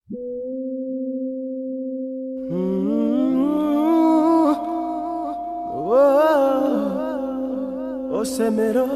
Oh, semero.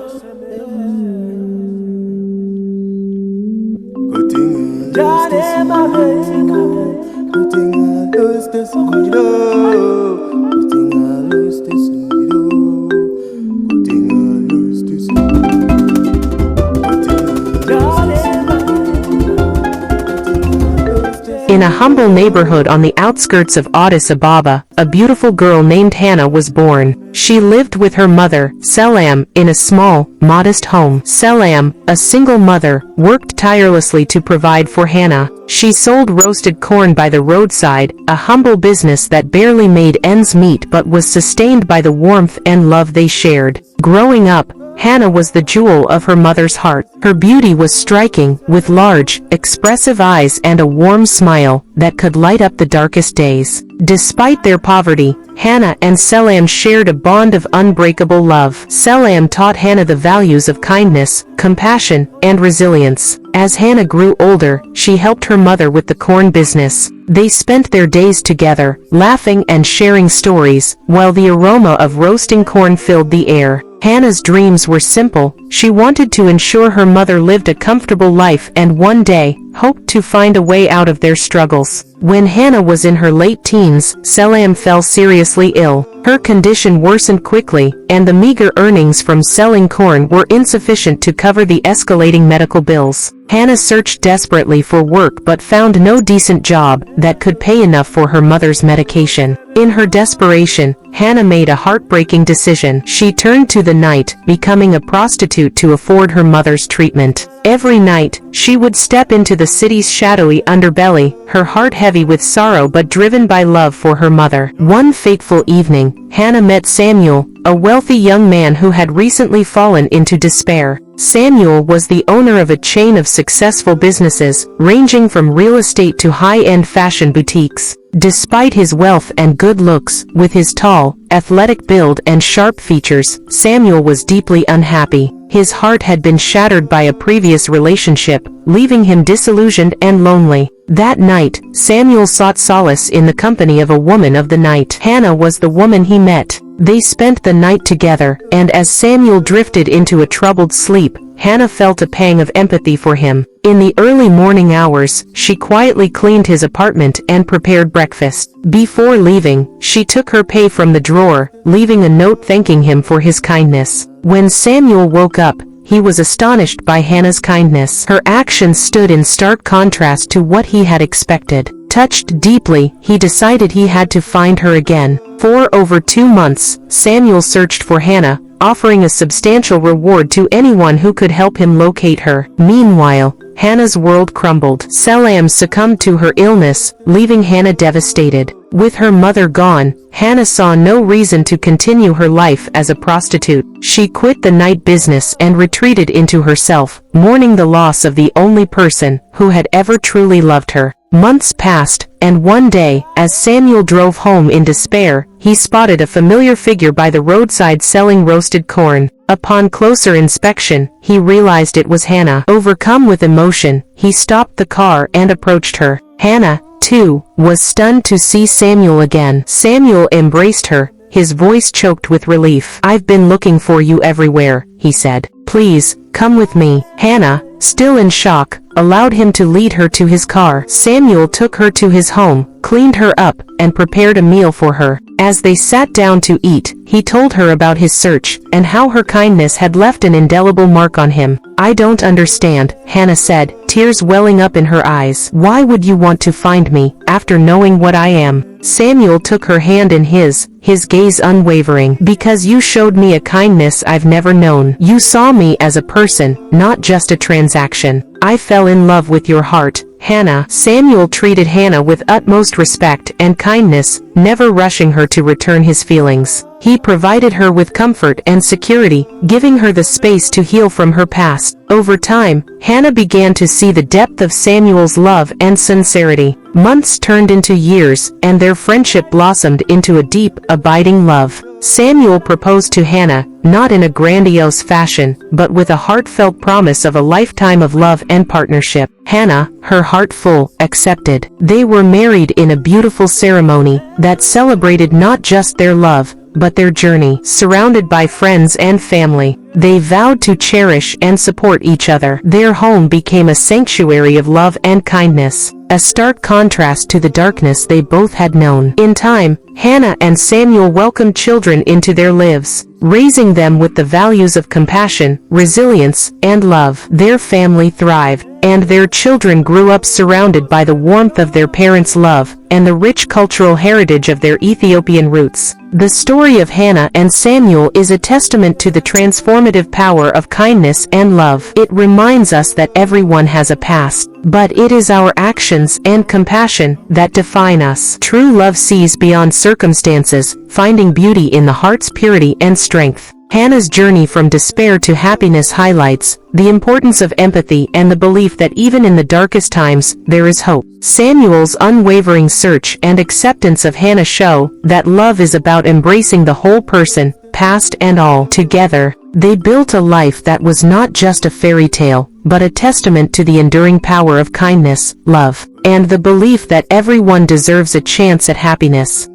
In a humble neighborhood on the outskirts of Addis Ababa, a beautiful girl named Hannah was born. She lived with her mother, Selam, in a small, modest home. Selam, a single mother, worked tirelessly to provide for Hannah. She sold roasted corn by the roadside, a humble business that barely made ends meet but was sustained by the warmth and love they shared. Growing up, Hannah was the jewel of her mother's heart. Her beauty was striking, with large, expressive eyes and a warm smile that could light up the darkest days. Despite their poverty, Hannah and Selam shared a bond of unbreakable love. Selam taught Hannah the values of kindness, compassion, and resilience. As Hannah grew older, she helped her mother with the corn business. They spent their days together, laughing and sharing stories, while the aroma of roasting corn filled the air. Hannah's dreams were simple. She wanted to ensure her mother lived a comfortable life and one day, hoped to find a way out of their struggles. When Hannah was in her late teens, Selam fell seriously ill. Her condition worsened quickly, and the meager earnings from selling corn were insufficient to cover the escalating medical bills. Hannah searched desperately for work but found no decent job that could pay enough for her mother's medication. In her desperation, Hannah made a heartbreaking decision. She turned to the night, becoming a prostitute to afford her mother's treatment. Every night, she would step into the city's shadowy underbelly, her heart heavy with sorrow but driven by love for her mother. One fateful evening, Hannah met Samuel, a wealthy young man who had recently fallen into despair. Samuel was the owner of a chain of successful businesses, ranging from real estate to high-end fashion boutiques. Despite his wealth and good looks, with his tall, athletic build and sharp features, Samuel was deeply unhappy. His heart had been shattered by a previous relationship, leaving him disillusioned and lonely. That night, Samuel sought solace in the company of a woman of the night. Hannah was the woman he met. They spent the night together, and as Samuel drifted into a troubled sleep, Hannah felt a pang of empathy for him. In the early morning hours, she quietly cleaned his apartment and prepared breakfast. Before leaving, she took her pay from the drawer, leaving a note thanking him for his kindness. When Samuel woke up, he was astonished by Hannah's kindness. Her actions stood in stark contrast to what he had expected. Touched deeply, he decided he had to find her again. For over 2 months, Samuel searched for Hannah, offering a substantial reward to anyone who could help him locate her. Meanwhile, Hannah's world crumbled. Selam succumbed to her illness, leaving Hannah devastated. With her mother gone, Hannah saw no reason to continue her life as a prostitute. She quit the night business and retreated into herself, mourning the loss of the only person who had ever truly loved her. Months passed, and one day, as Samuel drove home in despair, he spotted a familiar figure by the roadside selling roasted corn. Upon closer inspection, he realized it was Hannah. Overcome with emotion, he stopped the car and approached her. Hannah, too, was stunned to see Samuel again. Samuel embraced her, his voice choked with relief. "I've been looking for you everywhere," he said. "Please, come with me." Hannah, still in shock, allowed him to lead her to his car. Samuel took her to his home, cleaned her up, and prepared a meal for her. As they sat down to eat, he told her about his search, and how her kindness had left an indelible mark on him. "I don't understand," Hannah said, tears welling up in her eyes. "Why would you want to find me, after knowing what I am?" Samuel took her hand in his gaze unwavering. "Because you showed me a kindness I've never known. You saw me as a person, not just a transaction. I fell in love with your heart, Hannah." Samuel treated Hannah with utmost respect and kindness, never rushing her to return his feelings. He provided her with comfort and security, giving her the space to heal from her past. Over time, Hannah began to see the depth of Samuel's love and sincerity. Months turned into years, and their friendship blossomed into a deep, abiding love. Samuel proposed to Hannah, not in a grandiose fashion, but with a heartfelt promise of a lifetime of love and partnership. Hannah, her heart full, accepted. They were married in a beautiful ceremony that celebrated not just their love, but their journey. Surrounded by friends and family, they vowed to cherish and support each other. Their home became a sanctuary of love and kindness, a stark contrast to the darkness they both had known. In time, Hannah and Samuel welcomed children into their lives, raising them with the values of compassion, resilience, and love. Their family thrived, and their children grew up surrounded by the warmth of their parents' love and the rich cultural heritage of their Ethiopian roots. The story of Hannah and Samuel is a testament to the transformative power of kindness and love. It reminds us that everyone has a past, but it is our actions and compassion that define us. True love sees beyond circumstances, finding beauty in the heart's purity and strength. Hannah's journey from despair to happiness highlights the importance of empathy and the belief that even in the darkest times, there is hope. Samuel's unwavering search and acceptance of Hannah show that love is about embracing the whole person, past and all. Together, they built a life that was not just a fairy tale, but a testament to the enduring power of kindness, love, and the belief that everyone deserves a chance at happiness.